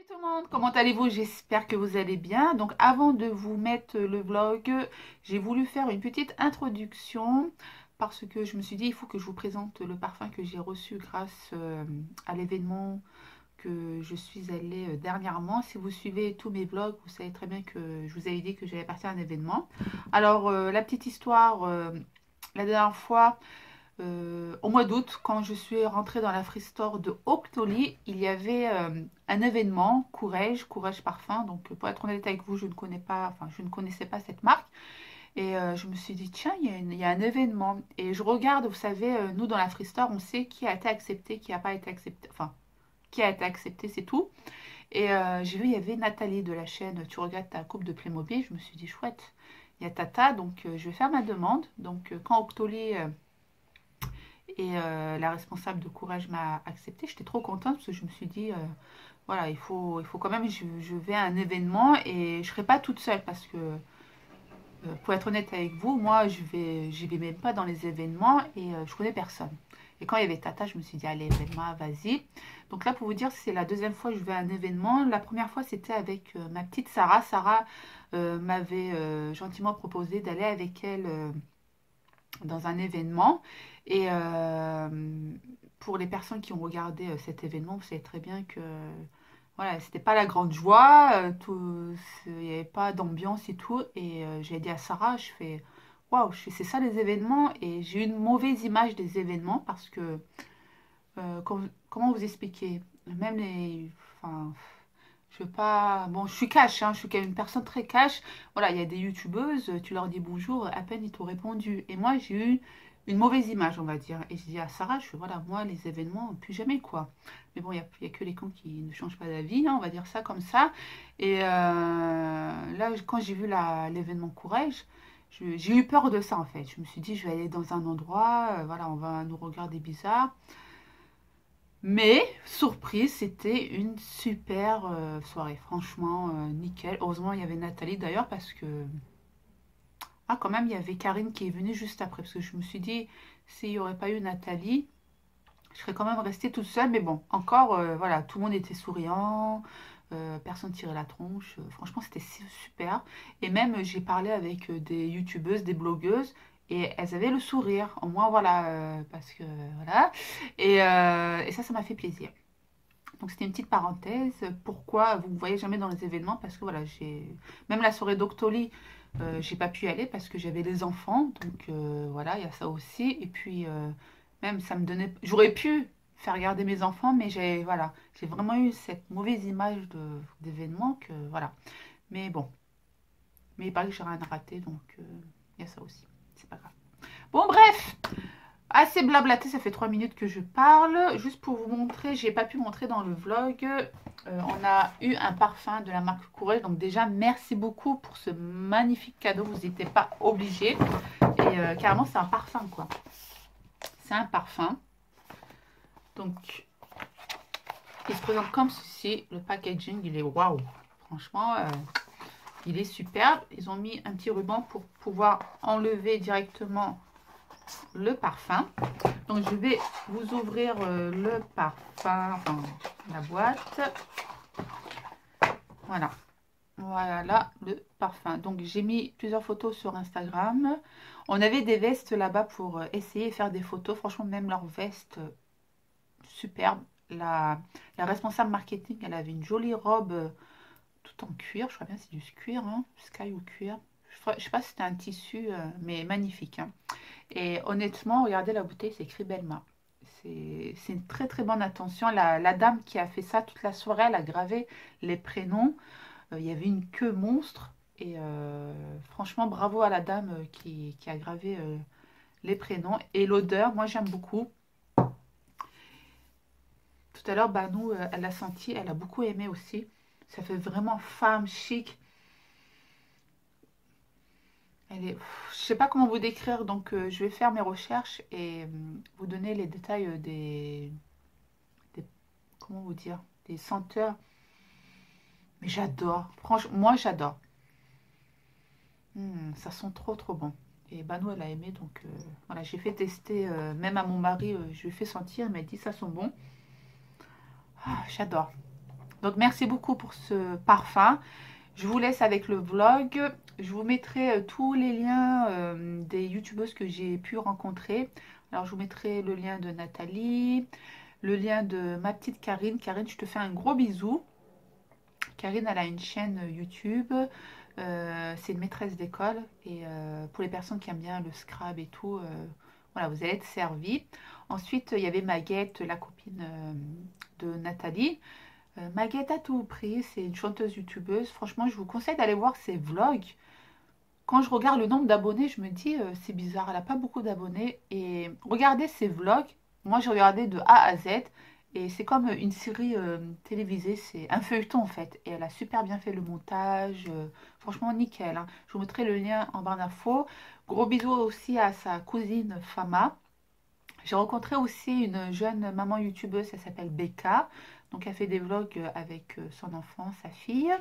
Tout le monde, comment allez-vous? J'espère que vous allez bien. Donc avant de vous mettre le vlog, j'ai voulu faire une petite introduction parce que je me suis dit il faut que je vous présente le parfum que j'ai reçu grâce à l'événement que je suis allée dernièrement. Si vous suivez tous mes vlogs, vous savez très bien que je vous avais dit que j'allais partir à un événement. Alors la petite histoire, la dernière fois, au mois d'août, quand je suis rentrée dans la Free Store de Octoly, il y avait un événement, Courrèges Parfum. Donc, pour être honnête avec vous, je ne connais pas, enfin, je ne connaissais pas cette marque. Et je me suis dit, tiens, il y a un événement. Et je regarde, vous savez, nous, dans la Free Store, on sait qui a été accepté, qui n'a pas été accepté. Enfin, qui a été accepté, c'est tout. Et j'ai vu, il y avait Nathalie de la chaîne Tu regardes ta coupe de Playmobil. Je me suis dit, chouette, il y a Tata, donc je vais faire ma demande. Donc, quand Octoly et la responsable de Courage m'a accepté. J'étais trop contente parce que je me suis dit, voilà, il faut quand même, je vais à un événement et je ne serai pas toute seule parce que, pour être honnête avec vous, moi, j'y vais même pas dans les événements et je connais personne. Et quand il y avait Tata, je me suis dit, allez, Velma, vas-y. Donc là, pour vous dire, c'est la deuxième fois que je vais à un événement. La première fois, c'était avec ma petite Sarah. Sarah m'avait gentiment proposé d'aller avec elle dans un événement. Et pour les personnes qui ont regardé cet événement, vous savez très bien que voilà, c'était pas la grande joie, il n'y avait pas d'ambiance et tout. Et j'ai dit à Sarah, je fais waouh, c'est ça les événements. Et j'ai eu une mauvaise image des événements parce que comment vous expliquer? Même les, enfin, je veux pas. Bon, je suis cash, hein, je suis quand même une personne très cash. Voilà, il y a des youtubeuses, tu leur dis bonjour, à peine ils t'ont répondu. Et moi, j'ai eu une mauvaise image, on va dire. Et je dis à Sarah, je fais voilà, moi, les événements, plus jamais, quoi. Mais bon, il y a que les cons qui ne changent pas d'avis, hein, on va dire ça comme ça. Et là, quand j'ai vu l'événement Courage, j'ai eu peur de ça, en fait. Je me suis dit, je vais aller dans un endroit, voilà, on va nous regarder bizarre. Mais, surprise, c'était une super soirée. Franchement, nickel. Heureusement, il y avait Nathalie d'ailleurs parce que... Ah, quand même, il y avait Karine qui est venue juste après. Parce que je me suis dit, s'il n'y aurait pas eu Nathalie, je serais quand même restée toute seule. Mais bon, encore, voilà, tout le monde était souriant. Personne tirait la tronche. Franchement, c'était super. Et même, j'ai parlé avec des youtubeuses, des blogueuses. Et elles avaient le sourire. Au moins, voilà, parce que... Voilà. Et ça m'a fait plaisir. Donc c'était une petite parenthèse. Pourquoi vous ne voyez jamais dans les événements? Parce que voilà, j'ai même la soirée d'Octoly, j'ai pas pu y aller parce que j'avais les enfants. Donc voilà, il y a ça aussi. Et puis même ça me donnait, j'aurais pu faire garder mes enfants, mais j'ai vraiment eu cette mauvaise image d'événement que voilà. Mais bon, mais il paraît que j'ai rien raté, donc il y a ça aussi. C'est pas grave. Bon bref, assez blablaté, ça fait 3 minutes que je parle. Juste pour vous montrer, j'ai pas pu montrer dans le vlog. On a eu un parfum de la marque Courrèges. Donc déjà, merci beaucoup pour ce magnifique cadeau. Vous n'étiez pas obligés. Et carrément, c'est un parfum, quoi. C'est un parfum. Donc, il se présente comme ceci. Le packaging, il est waouh. Franchement, il est superbe. Ils ont mis un petit ruban pour pouvoir enlever directement le parfum. Donc je vais vous ouvrir le parfum, enfin la boîte. Voilà. Voilà le parfum. Donc j'ai mis plusieurs photos sur Instagram. On avait des vestes là-bas pour essayer de faire des photos. Franchement, même leur veste, superbe. La responsable marketing, elle avait une jolie robe tout en cuir. Je crois bien que c'est du cuir, hein, sky ou cuir. Je ne sais pas si c'était un tissu, mais magnifique, hein. Et honnêtement, regardez la bouteille, c'est écrit Belma. C'est une très très bonne attention. La dame qui a fait ça toute la soirée, elle a gravé les prénoms. Il y avait une queue monstre. Et franchement, bravo à la dame qui a gravé les prénoms. Et l'odeur, moi j'aime beaucoup. Tout à l'heure, Banou, elle l'a senti, elle a beaucoup aimé aussi. Ça fait vraiment femme chic. Je sais pas comment vous décrire, donc je vais faire mes recherches et vous donner les détails des- comment vous dire, des senteurs. Mais j'adore, franchement, moi j'adore. Ça sent trop trop bon. Et Banou elle a aimé, donc voilà, j'ai fait tester, même à mon mari, je lui ai fait sentir, il m'a dit ça sent bon. Ah, j'adore. Donc merci beaucoup pour ce parfum. Je vous laisse avec le vlog. Je vous mettrai tous les liens des youtubeuses que j'ai pu rencontrer. Alors je vous mettrai le lien de Nathalie, le lien de ma petite Karine. Karine, je te fais un gros bisou. Karine, elle a une chaîne YouTube. C'est une maîtresse d'école. Et pour les personnes qui aiment bien le Scrab et tout, voilà, vous allez être servis. Ensuite, il y avait Maguette, la copine de Nathalie. Maguette à tout prix, c'est une chanteuse youtubeuse. Franchement, je vous conseille d'aller voir ses vlogs. Quand je regarde le nombre d'abonnés, je me dis, c'est bizarre, elle n'a pas beaucoup d'abonnés. Et regardez ses vlogs. Moi, j'ai regardé de A à Z. Et c'est comme une série télévisée, c'est un feuilleton en fait. Et elle a super bien fait le montage. Franchement, nickel, hein. Je vous mettrai le lien en barre d'infos. Gros bisous aussi à sa cousine Fama. J'ai rencontré aussi une jeune maman youtubeuse, elle s'appelle Becca. Donc elle fait des vlogs avec son enfant, sa fille.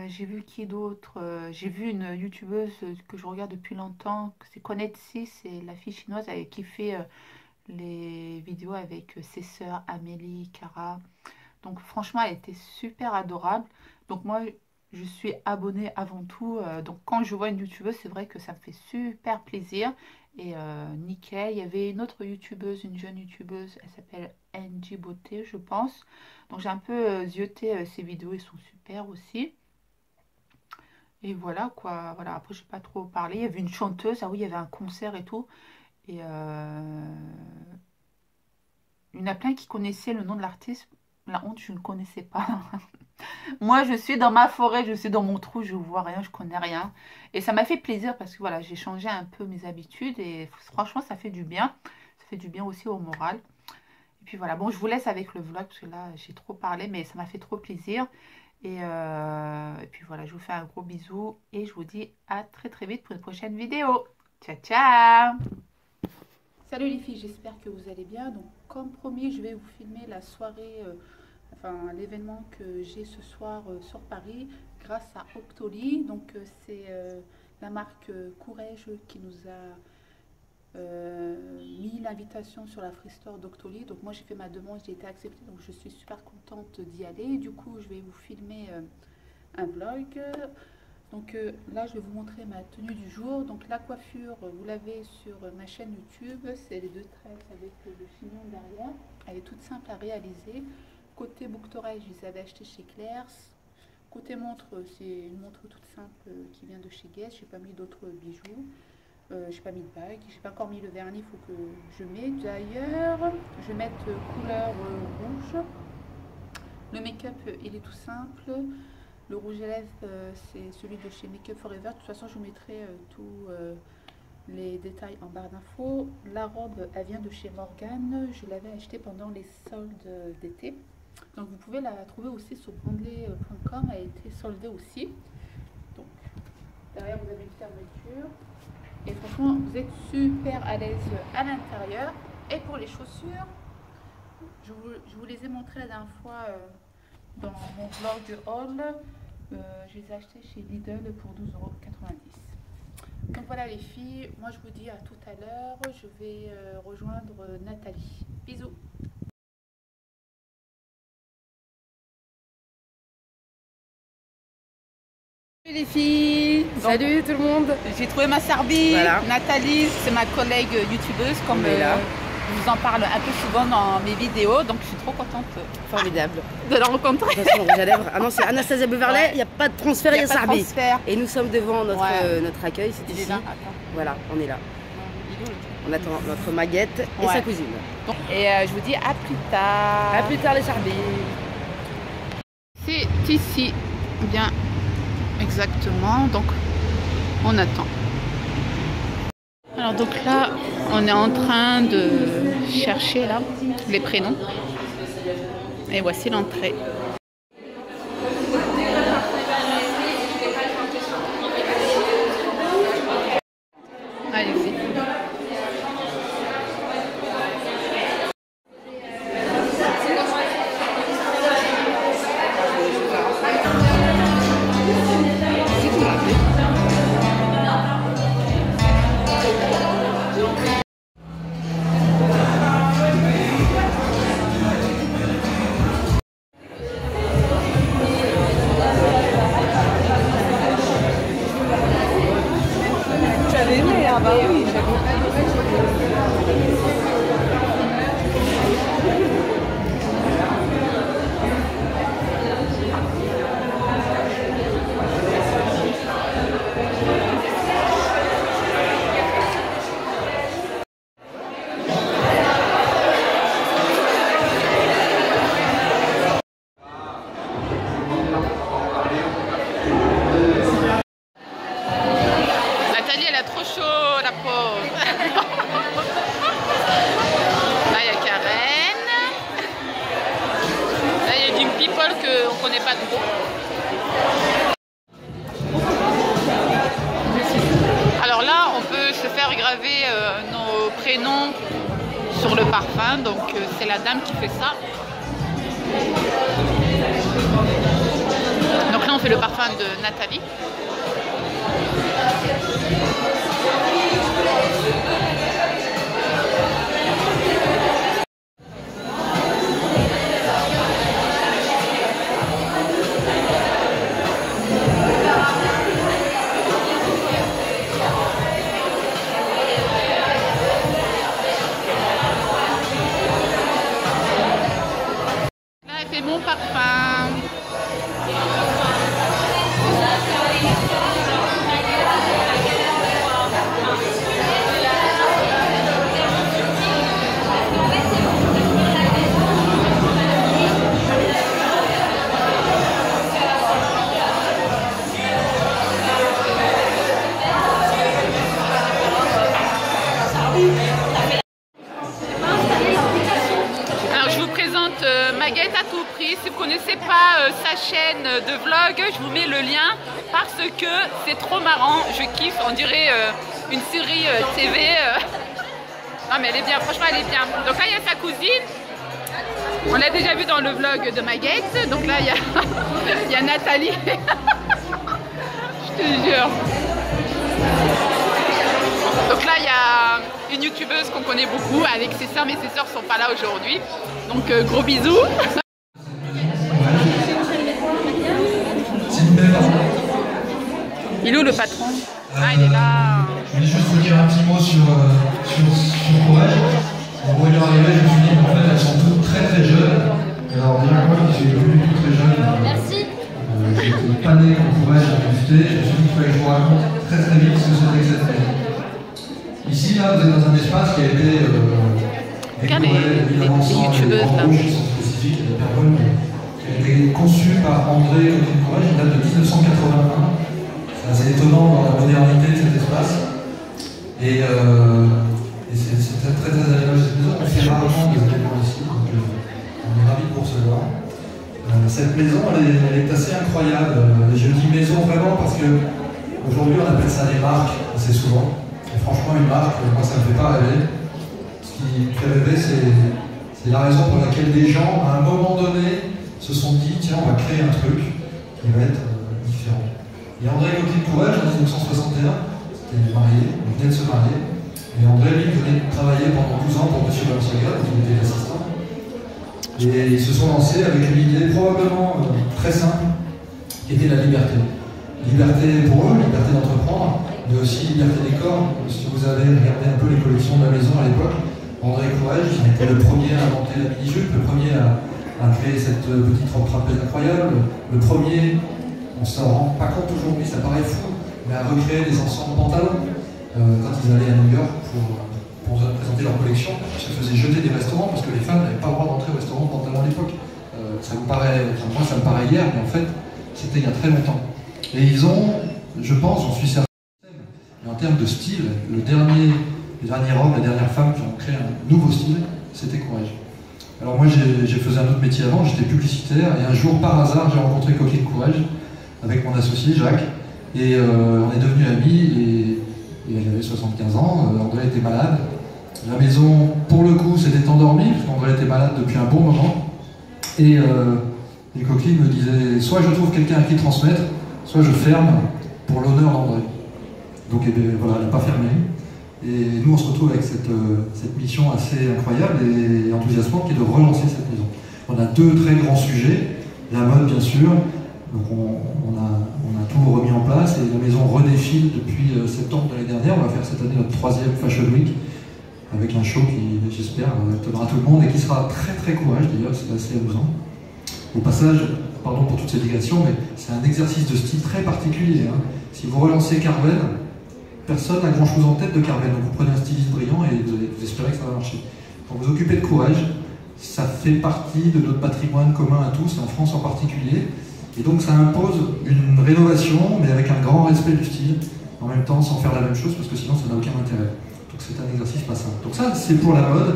J'ai vu qui d'autre? J'ai vu une youtubeuse que je regarde depuis longtemps, c'est Konetsi, c'est la fille chinoise avec qui fait les vidéos avec ses sœurs Amélie, Cara. Donc franchement, elle était super adorable. Donc moi, je suis abonnée avant tout. Donc quand je vois une youtubeuse, c'est vrai que ça me fait super plaisir. Et nickel. Il y avait une autre youtubeuse, une jeune youtubeuse, elle s'appelle NG Beauté, je pense. Donc j'ai un peu zioté ses vidéos, elles sont super aussi. Et voilà quoi. Voilà, après, je n'ai pas trop parlé. Il y avait une chanteuse, ah oui, il y avait un concert et tout. Et il y en a plein qui connaissaient le nom de l'artiste. La honte, je ne connaissais pas. Moi, je suis dans ma forêt, je suis dans mon trou, je ne vois rien, je connais rien. Et ça m'a fait plaisir parce que voilà, j'ai changé un peu mes habitudes et franchement, ça fait du bien. Ça fait du bien aussi au moral. Et puis voilà, bon, je vous laisse avec le vlog parce que là, j'ai trop parlé, mais ça m'a fait trop plaisir. Et puis voilà, je vous fais un gros bisou et je vous dis à très très vite pour une prochaine vidéo. Ciao, ciao! Salut les filles, j'espère que vous allez bien. Donc comme promis, je vais vous filmer la soirée, enfin l'événement que j'ai ce soir sur Paris grâce à Octoly. Donc c'est la marque Courrèges qui nous a mis l'invitation sur la Free Store d'Octoly. Donc moi j'ai fait ma demande, j'ai été acceptée, donc je suis super contente d'y aller. Du coup je vais vous filmer un vlog. Donc là, je vais vous montrer ma tenue du jour. Donc la coiffure, vous l'avez sur ma chaîne YouTube. C'est les deux tresses avec le chignon derrière. Elle est toute simple à réaliser. Côté boucle d'oreille, je les avais achetées chez Claire's. Côté montre, c'est une montre toute simple qui vient de chez Guess. J'ai pas mis d'autres bijoux. J'ai pas mis de bague. J'ai pas encore mis le vernis, il faut que je mette. D'ailleurs, je vais mettre couleur rouge. Le make-up, il est tout simple. Le rouge à lèvres, c'est celui de chez Make Up Forever. De toute façon, je vous mettrai tous les détails en barre d'infos. La robe, elle vient de chez Morgane. Je l'avais achetée pendant les soldes d'été. Donc, vous pouvez la trouver aussi sur brandelet.com. Elle a été soldée aussi. Donc, derrière, vous avez une fermeture. Et franchement, vous êtes super à l'aise à l'intérieur. Et pour les chaussures, je vous les ai montrées la dernière fois dans mon vlog haul. Je les ai achetés chez Lidl pour 12,90 €. Donc voilà les filles, moi je vous dis à tout à l'heure. Je vais rejoindre Nathalie. Bisous. Salut les filles, salut tout le monde. J'ai trouvé ma Serbie, voilà. Nathalie, c'est ma collègue youtubeuse, comme je vous en parle un peu souvent dans mes vidéos, donc je suis trop contente. Formidable. De la rencontrer. De toute façon, rouge à lèvres. Ah non, c'est Anastasia Beverley, il n'y a pas de transfert, il y a Serbie. Et nous sommes devant notre accueil, c'est ici. Là, voilà, on est là. On attend notre Maguette et sa cousine. Et je vous dis à plus tard. À plus tard les Serbies. C'est ici, bien exactement, donc on attend. Alors donc là, on est en train de chercher là les prénoms. Et voici l'entrée. Allez-y. oui. Nathalie, elle a trop chaud, la pauvre. Là, il y a Karen. Là, il y a du people qu'on ne connaît pas trop. Alors là, on peut se faire graver nos prénoms sur le parfum. Donc, c'est la dame qui fait ça. Donc là, on fait le parfum de Nathalie. Là, elle fait mon parfum. Alors je vous présente Maguette à tout prix. Si vous ne connaissez pas sa chaîne de vlog, je vous mets le lien parce que c'est trop marrant. Je kiffe, on dirait une série TV. Non mais elle est bien, franchement elle est bien. Donc là il y a sa cousine. On l'a déjà vu dans le vlog de Maguette. Donc là il y a, il y a Nathalie. Je te jure. Donc là, il y a une youtubeuse qu'on connaît beaucoup avec ses sœurs, mais ses sœurs ne sont pas là aujourd'hui. Donc gros bisous. Il est où le patron? Ah, il est là. Je voulais juste vous dire un petit mot sur Courage. En voyant arriver, je me suis dit qu'en fait, elles sont toutes très très jeunes. Alors déjà, moi qui suis devenu tout très jeune, j'étais pas né quand Courage a existé. Je me suis dit qu'il fallait que je vous raconte très très vite ce que c'était que cette maison. Ici, là, vous êtes dans un espace qui a été décoré, évidemment, sans les grands rouges qui sont spécifiques à l'hyperbole, qui a été conçu par André Courage, il date de 1981. C'est assez étonnant dans la modernité de cet espace. Et c'est très très agréable cette maison. On fait rarement des événements ici, donc on est ravis de vous recevoir. Cette maison, elle est assez incroyable. Je dis maison vraiment parce qu'aujourd'hui on appelle ça des marques assez souvent. Et franchement, une marque, moi ça ne me fait pas rêver. Ce qui me fait rêver, c'est la raison pour laquelle des gens, à un moment donné, se sont dit tiens, on va créer un truc qui va être différent. Et André Courage, en 1961, c'était marié, il venait de se marier. Et André, lui, venait de travailler pendant 12 ans pour M. Balenciaga, donc il était l'assistant. Et ils se sont lancés avec une idée probablement très simple, qui était la liberté. Liberté pour eux, liberté d'entreprendre, mais aussi liberté des corps. Si vous avez regardé un peu les collections de la maison à l'époque, André Courage, il était le premier à inventer la mini-jupe, le premier à créer cette petite robe trapèze incroyable, le premier, on ne s'en rend pas compte aujourd'hui, ça paraît fou, mais à recréer des ensembles pantalons quand ils allaient à New York pour présenter leur collection. Ils se faisaient jeter des restaurants parce que les femmes n'avaient pas le droit d'entrer au restaurant en pantalon à l'époque. Ça vous paraît, enfin, moi ça me paraît hier, mais en fait c'était il y a très longtemps. Et ils ont, je pense, j'en suis certain, mais en termes de style, les derniers hommes, les dernières femmes qui ont créé un nouveau style, c'était Courage. Alors moi j'ai fait un autre métier avant, j'étais publicitaire, et un jour par hasard j'ai rencontré Coqueline Courage avec mon associé Jacques, et on est devenus amis, et elle avait 75 ans, André était malade. La maison, pour le coup, s'était endormie, parce qu'André était malade depuis un bon moment, et Coqueline me disait, soit je trouve quelqu'un à qui transmettre, soit je ferme pour l'honneur d'André. Donc voilà, elle n'a pas fermé. Et nous, on se retrouve avec cette mission assez incroyable et enthousiasmante qui est de relancer cette maison. On a deux très grands sujets, la mode bien sûr, Donc on a tout remis en place et la maison redéfile depuis septembre de l'année dernière. On va faire cette année notre 3e Fashion Week avec un show qui, j'espère, étonnera tout le monde et qui sera très courage d'ailleurs, c'est assez amusant. Au passage, pardon pour toutes ces digressions, mais c'est un exercice de style très particulier. Hein. Si vous relancez Carven, personne n'a grand chose en tête de Carven. Donc vous prenez un styliste brillant et vous espérez que ça va marcher. Donc vous occupez de courage, ça fait partie de notre patrimoine commun à tous, et en France en particulier. Et donc ça impose une rénovation, mais avec un grand respect du style, en même temps sans faire la même chose, parce que sinon ça n'a aucun intérêt. Donc c'est un exercice pas simple. Donc ça, c'est pour la mode,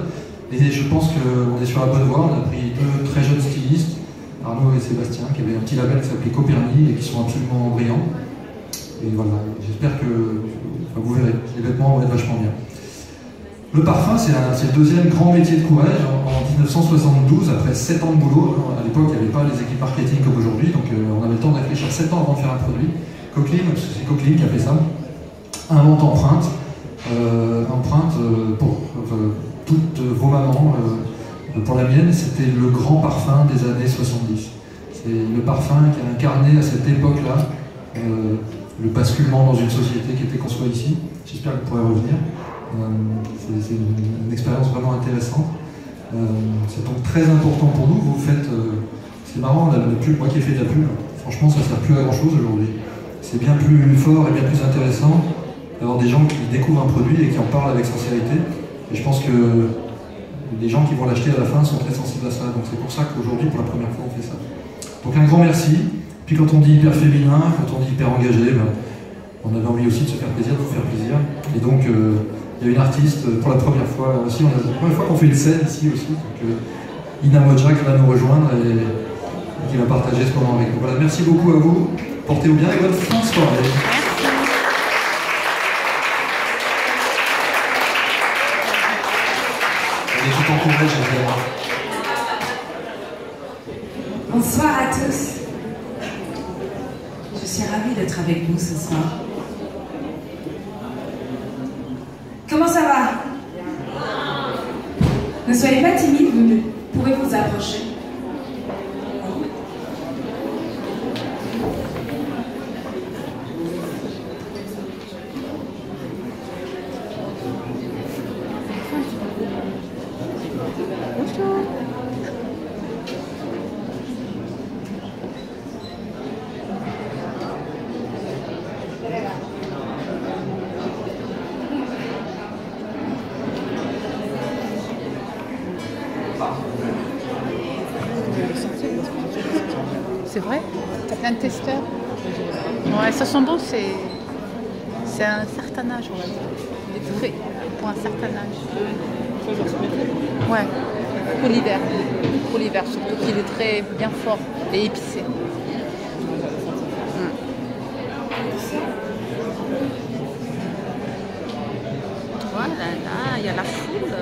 et je pense qu'on est sur la bonne voie. On a pris 2 très jeunes stylistes, Arnaud et Sébastien, qui avaient un petit label qui s'appelait Copernic, et qui sont absolument brillants. Et voilà, j'espère que, enfin, vous verrez, les vêtements vont être vachement bien. Le parfum, c'est le 2e grand métier de courage. En 1972, après 7 ans de boulot, à l'époque il n'y avait pas les équipes marketing comme aujourd'hui, donc on avait le temps de réfléchir 7 ans avant de faire un produit. Coqueline, parce que c'est Coqueline qui a fait ça, invente Empreinte, pour toutes vos mamans. Pour la mienne, c'était le grand parfum des années 70. C'est le parfum qui a incarné à cette époque-là le basculement dans une société qui était qu'on soit ici. J'espère que vous pourrez revenir. C'est une expérience vraiment intéressante. C'est donc très important pour nous. Vous faites, c'est marrant, la pub, moi qui ai fait de la pub, franchement ça ne sert plus à grand chose aujourd'hui. C'est bien plus fort et bien plus intéressant d'avoir des gens qui découvrent un produit et qui en parlent avec sincérité. Et je pense que les gens qui vont l'acheter à la fin sont très sensibles à ça. Donc c'est pour ça qu'aujourd'hui, pour la première fois, on fait ça. Donc un grand merci. Puis quand on dit hyper féminin, quand on dit hyper engagé, ben, on avait envie aussi de se faire plaisir, de vous faire plaisir. Et donc il y a une artiste pour la première fois aussi, la première fois qu'on fait une scène ici aussi. Donc Ina Modja qui va nous rejoindre et qui va partager ce moment avec nous. Voilà, merci beaucoup à vous. Portez-vous bien et bonne fin de soirée. Tout en courage, bonsoir à tous. Je suis ravie d'être avec vous ce soir. Comment ça va? Ne soyez pas timide, vous pourrez vous approcher. C'est vrai? T'as plein de testeurs? Ouais, ça sent bon, c'est un certain âge, on va dire. Il est frais pour un certain âge. Ouais, pour l'hiver. Pour l'hiver, surtout qu'il est très bien fort et épicé. Voilà, là, il y a la foule.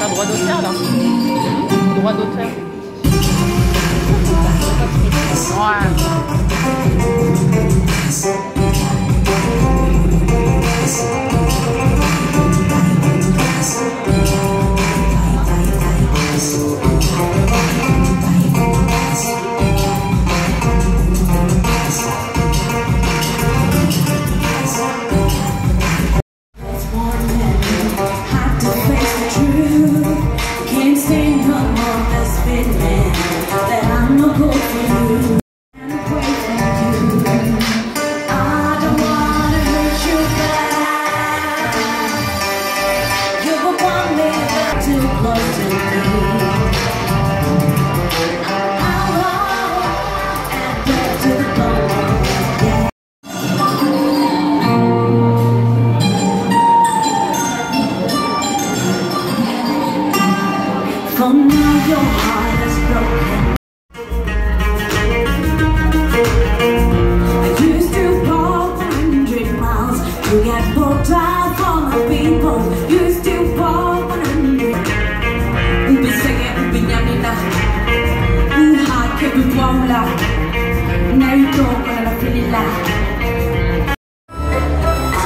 Droit d'auteur là. Droit d'auteur.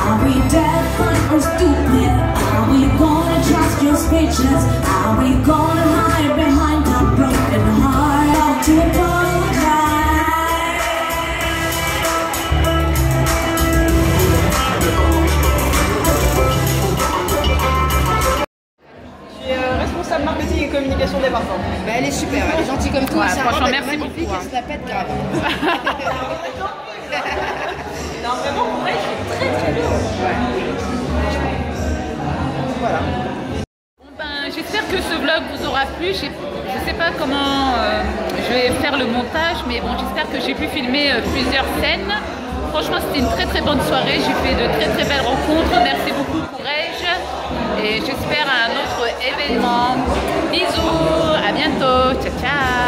Are we deaf or stupid? Are we gonna try? Ouais, franchement, merci beaucoup. Elle se la pète grave. Non, vraiment, Courrèges, c'est très très bien. Voilà. Bon, ben, j'espère que ce vlog vous aura plu. Je ne sais pas comment je vais faire le montage, mais bon, j'espère que j'ai pu filmer plusieurs scènes. Franchement, c'était une très très bonne soirée. J'ai fait de très très belles rencontres. Merci beaucoup, Courrèges. Et j'espère à un autre événement. Bisous, à bientôt. Ciao, ciao.